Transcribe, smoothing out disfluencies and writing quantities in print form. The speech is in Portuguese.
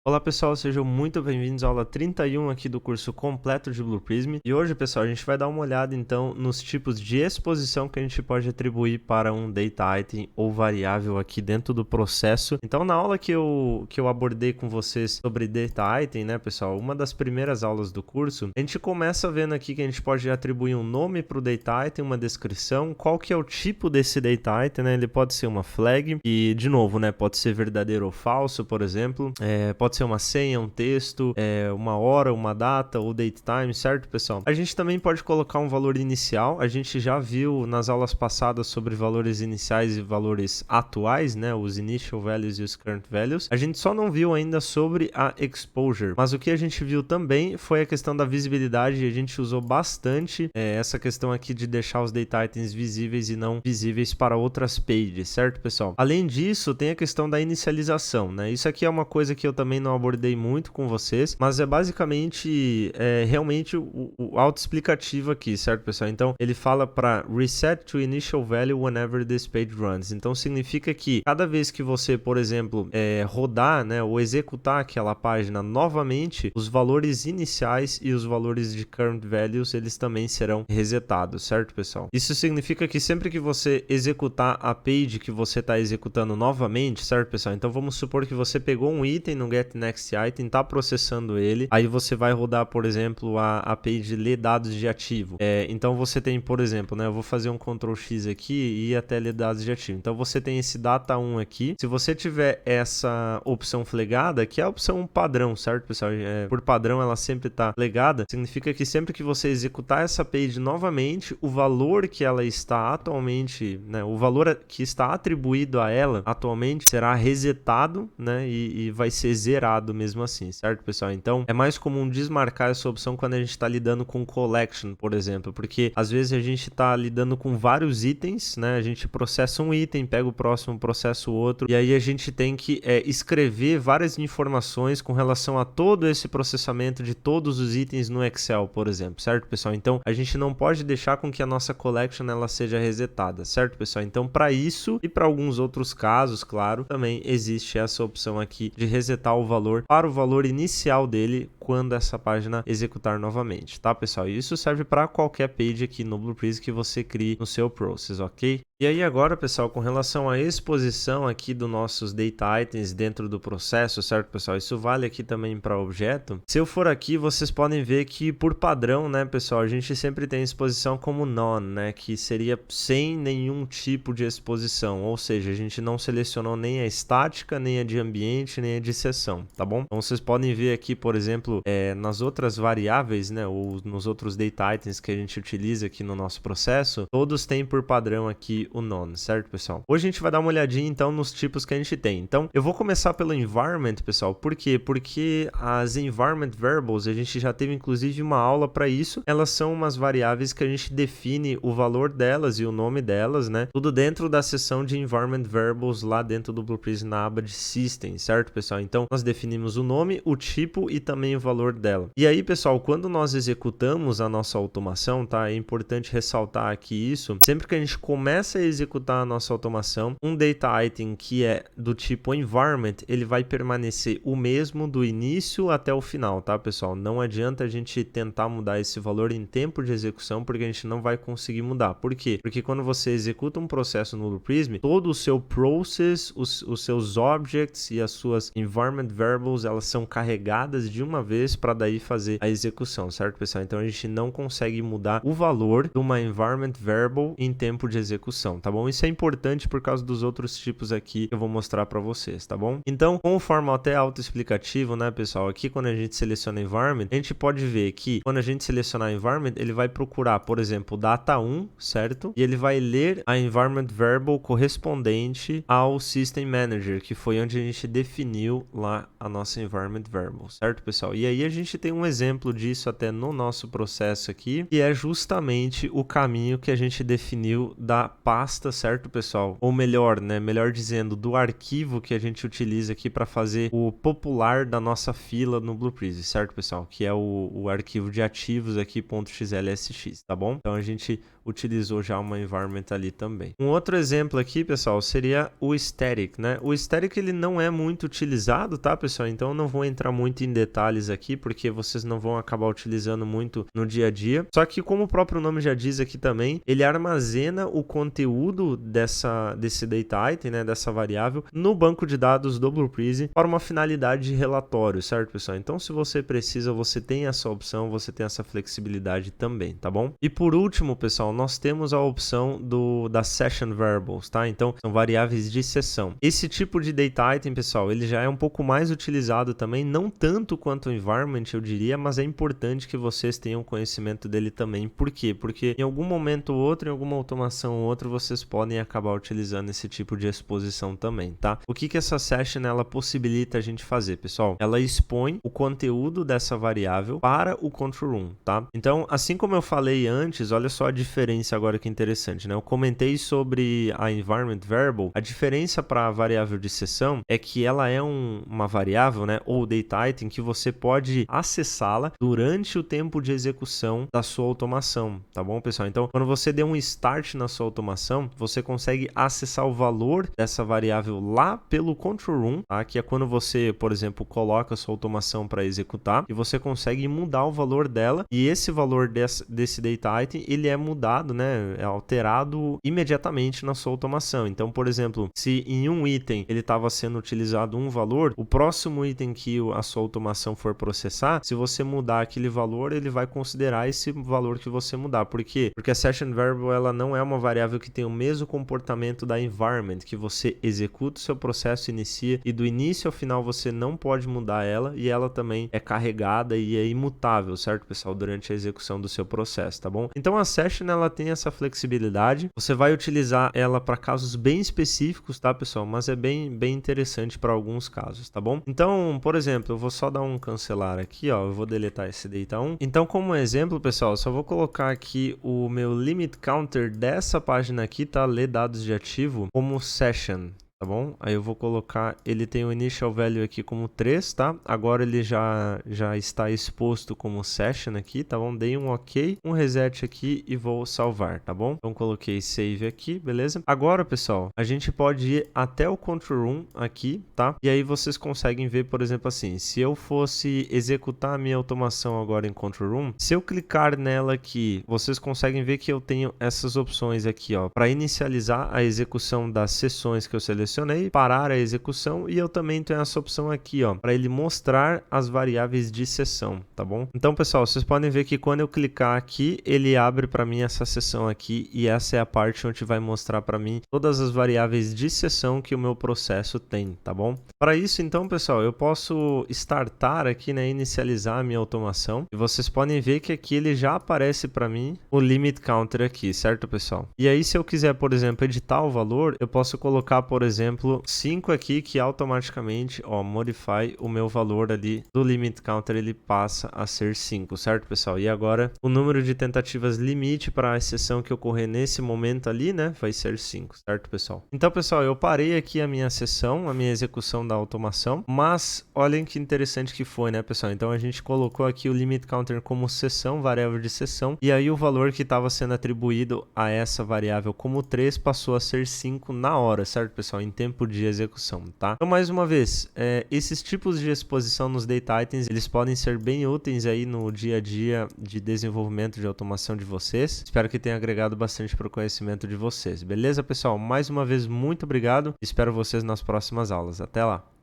Olá pessoal, sejam muito bem-vindos à aula 31 aqui do curso completo de Blue Prism. E hoje, pessoal, a gente vai dar uma olhada então nos tipos de exposição que a gente pode atribuir para um data item ou variável aqui dentro do processo. Então, na aula que eu abordei com vocês sobre data item, né, pessoal, uma das primeiras aulas do curso, a gente começa vendo aqui que a gente pode atribuir um nome para o data item, uma descrição, qual que é o tipo desse data item, né? Ele pode ser uma flag e, de novo, né, pode ser verdadeiro ou falso, por exemplo, pode ser uma senha, um texto, uma hora, uma data ou date time, certo, pessoal? A gente também pode colocar um valor inicial. A gente já viu nas aulas passadas sobre valores iniciais e valores atuais, né? Os initial values e os current values. A gente só não viu ainda sobre a exposure, mas o que a gente viu também foi a questão da visibilidade e a gente usou bastante essa questão aqui de deixar os data items visíveis e não visíveis para outras pages, certo, pessoal? Além disso, tem a questão da inicialização, né? Isso aqui é uma coisa que eu também não abordei muito com vocês, mas é basicamente realmente o autoexplicativo aqui, certo, pessoal? Então, ele fala para reset to initial value whenever this page runs. Então, significa que cada vez que você, por exemplo, rodar, né, ou executar aquela página novamente, os valores iniciais e os valores de current values, eles também serão resetados, certo, pessoal? Isso significa que sempre que você executar a page que você está executando novamente, certo, pessoal? Então, vamos supor que você pegou um item no getNext item, está processando ele, aí você vai rodar, por exemplo, a page ler dados de ativo. Então, você tem, por exemplo, né, eu vou fazer um Ctrl X aqui e ir até ler dados de ativo. Então, você tem esse data 1 aqui. Se você tiver essa opção flegada, que é a opção padrão, certo, pessoal? Por padrão, ela sempre está flegada. Significa que sempre que você executar essa page novamente, o valor que ela está atualmente, né, o valor que está atribuído a ela atualmente será resetado, né, e vai ser zerado mesmo assim, certo, pessoal? Então, é mais comum desmarcar essa opção quando a gente está lidando com collection, por exemplo, porque às vezes a gente está lidando com vários itens, né? A gente processa um item, pega o próximo, processa o outro, e aí a gente tem que escrever várias informações com relação a todo esse processamento de todos os itens no Excel, por exemplo, certo, pessoal? Então, a gente não pode deixar com que a nossa collection ela seja resetada, certo, pessoal? Então, para isso e para alguns outros casos, claro, também existe essa opção aqui de resetar o valor para o valor inicial dele quando essa página executar novamente, tá, pessoal? E isso serve para qualquer page aqui no Blue Prism que você crie no seu process, ok? E aí agora, pessoal, com relação à exposição aqui dos nossos data items dentro do processo, certo, pessoal? Isso vale aqui também para objeto. Se eu for aqui, vocês podem ver que por padrão, né, pessoal, a gente sempre tem exposição como none, né, que seria sem nenhum tipo de exposição, ou seja, a gente não selecionou nem a estática, nem a de ambiente, nem a de seção, tá bom? Então vocês podem ver aqui, por exemplo, nas outras variáveis, né, ou nos outros data items que a gente utiliza aqui no nosso processo, todos têm por padrão aqui o none, certo, pessoal? Hoje a gente vai dar uma olhadinha, então, nos tipos que a gente tem. Então, eu vou começar pelo environment, pessoal. Por quê? Porque as environment variables, a gente já teve, inclusive, uma aula para isso. Elas são umas variáveis que a gente define o valor delas e o nome delas, né? Tudo dentro da seção de environment variables lá dentro do Blue Prism na aba de system, certo, pessoal? Então, nós definimos o nome, o tipo e também o valor dela. E aí, pessoal, quando nós executamos a nossa automação, tá? É importante ressaltar aqui isso. Sempre que a gente começa a executar a nossa automação, um data item que é do tipo environment, ele vai permanecer o mesmo do início até o final, tá, pessoal? Não adianta a gente tentar mudar esse valor em tempo de execução, porque a gente não vai conseguir mudar. Por quê? Porque quando você executa um processo no Blue Prism, todo o seu process, os seus objects e as suas environment variables, elas são carregadas de uma vez para daí fazer a execução, certo, pessoal? Então a gente não consegue mudar o valor de uma environment variable em tempo de execução, tá bom? Isso é importante por causa dos outros tipos aqui que eu vou mostrar para vocês, tá bom? Então, com o formato autoexplicativo, né, pessoal? Aqui quando a gente seleciona environment, a gente pode ver que quando a gente selecionar environment, ele vai procurar, por exemplo, data 1, certo? E ele vai ler a environment variable correspondente ao system manager, que foi onde a gente definiu lá a nossa environment variable, certo, pessoal? E aí a gente tem um exemplo disso até no nosso processo aqui, que é justamente o caminho que a gente definiu da pasta, certo, pessoal? Ou melhor, né? Melhor dizendo, do arquivo que a gente utiliza aqui para fazer o popular da nossa fila no Blue Prism, certo, pessoal? Que é o arquivo de ativos aqui, .xlsx, tá bom? Então a gente utilizou já uma environment ali também. Um outro exemplo aqui, pessoal, seria o static, né? O static ele não é muito utilizado, tá, pessoal? Então eu não vou entrar muito em detalhes aqui, porque vocês não vão acabar utilizando muito no dia a dia. Só que como o próprio nome já diz aqui também, ele armazena o conteúdo desse data item, né, dessa variável, no banco de dados do Blue Prism para uma finalidade de relatório, certo, pessoal? Então se você precisa, você tem essa opção, você tem essa flexibilidade também, tá bom? E por último, pessoal, nós temos a opção da Session Variables, tá? Então são variáveis de sessão. Esse tipo de data item, pessoal, ele já é um pouco mais utilizado também, não tanto quanto o environment, eu diria, mas é importante que vocês tenham conhecimento dele também. Por quê? Porque em algum momento ou outro, em alguma automação ou outra, vocês podem acabar utilizando esse tipo de exposição também, tá? O que essa session ela possibilita a gente fazer, pessoal? Ela expõe o conteúdo dessa variável para o control room, tá? Então, assim como eu falei antes, olha só a diferença agora que é interessante, né? Eu comentei sobre a environment variable, a diferença para a variável de sessão é que ela é uma variável, né, ou data item que você pode acessá-la durante o tempo de execução da sua automação, tá bom, pessoal? Então, quando você der um start na sua automação, você consegue acessar o valor dessa variável lá pelo control room, tá? Que é quando você, por exemplo, coloca a sua automação para executar e você consegue mudar o valor dela, e esse valor desse data item, ele é mudado, né, é alterado imediatamente na sua automação. Então, por exemplo, se em um item ele estava sendo utilizado um valor, o próximo item que a sua automação for processar, se você mudar aquele valor, ele vai considerar esse valor que você mudar. Por quê? Porque a Session Variable ela não é uma variável que tem o mesmo comportamento da environment, que você executa o seu processo, inicia, e do início ao final você não pode mudar ela, e ela também é carregada e é imutável, certo, pessoal? Durante a execução do seu processo, tá bom? Então a Session ela tem essa flexibilidade, você vai utilizar ela para casos bem específicos, tá, pessoal? Mas é bem interessante para alguns casos, tá bom? Então, por exemplo, eu vou só dar um cancelar aqui, ó, eu vou deletar esse data 1. Então, como exemplo, pessoal, eu só vou colocar aqui o meu limit counter dessa página aqui, tá? Ler dados de ativo como session. Tá bom? Aí eu vou colocar, ele tem o initial value aqui como 3, tá? Agora ele já está exposto como session aqui, tá bom? Dei um ok, um reset aqui e vou salvar, tá bom? Então coloquei save aqui, beleza? Agora, pessoal, a gente pode ir até o control room aqui, tá? E aí vocês conseguem ver, por exemplo, assim, se eu fosse executar a minha automação agora em control room, se eu clicar nela aqui, vocês conseguem ver que eu tenho essas opções aqui, ó, para inicializar a execução das sessões que eu selecionei, parar a execução, e eu também tenho essa opção aqui, ó, para ele mostrar as variáveis de sessão, tá bom? Então, pessoal, vocês podem ver que quando eu clicar aqui, ele abre para mim essa sessão aqui, e essa é a parte onde vai mostrar para mim todas as variáveis de sessão que o meu processo tem, tá bom? Para isso, então, pessoal, eu posso startar aqui, né, inicializar a minha automação, e vocês podem ver que aqui ele já aparece para mim o limit counter aqui, certo, pessoal? E aí, se eu quiser, por exemplo, editar o valor, eu posso colocar, por exemplo, 5 aqui, que automaticamente, ó, modify o meu valor ali do limit counter, ele passa a ser 5, certo, pessoal? E agora, o número de tentativas limite para a exceção que ocorrer nesse momento ali, né, vai ser 5, certo, pessoal? Então, pessoal, eu parei aqui a minha sessão, a minha execução da automação, mas olhem que interessante que foi, né, pessoal? Então, a gente colocou aqui o limit counter como sessão, variável de sessão, e aí o valor que estava sendo atribuído a essa variável como 3 passou a ser 5 na hora, certo, pessoal? Em tempo de execução, tá? Então, mais uma vez, esses tipos de exposição nos data items, eles podem ser bem úteis aí no dia a dia de desenvolvimento de automação de vocês. Espero que tenha agregado bastante para o conhecimento de vocês. Beleza, pessoal? Mais uma vez, muito obrigado. Espero vocês nas próximas aulas. Até lá!